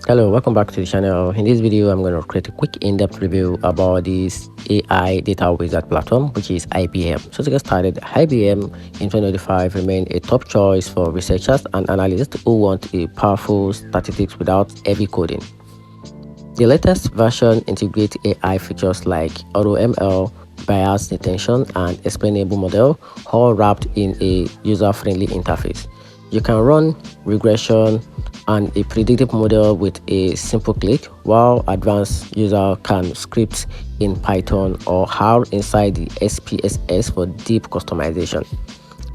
Hello, welcome back to the channel. In this video, I'm going to create a quick in-depth review about this AI data wizard platform, which is IBM. So to get started, IBM in 2025 remained a top choice for researchers and analysts who want a powerful statistics without heavy coding. The latest version integrates AI features like AutoML, bias detection, and explainable model, all wrapped in a user-friendly interface. You can run regression and a predictive model with a simple click, while advanced user can script in Python or R inside the SPSS for deep customization.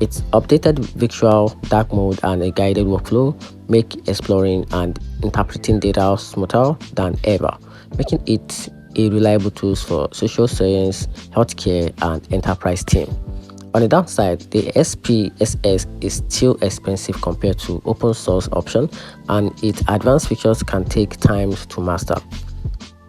Its updated visual dark mode and a guided workflow make exploring and interpreting data smoother than ever, making it a reliable tool for social science, healthcare, and enterprise team. On the downside, the SPSS is still expensive compared to open source option, and its advanced features can take time to master.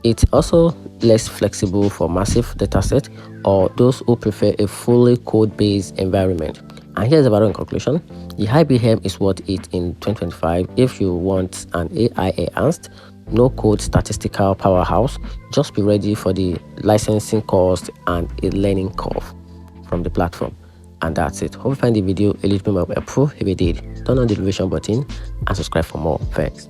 It's also less flexible for massive datasets or those who prefer a fully code-based environment. And here's about in conclusion, the IBM is worth it in 2025 if you want an AI-enhanced, no-code statistical powerhouse. Just be ready for the licensing cost and a learning curve from the platform. And that's it. Hope you find the video a little bit more helpful. If you did, turn on the notification button and subscribe for more. Thanks.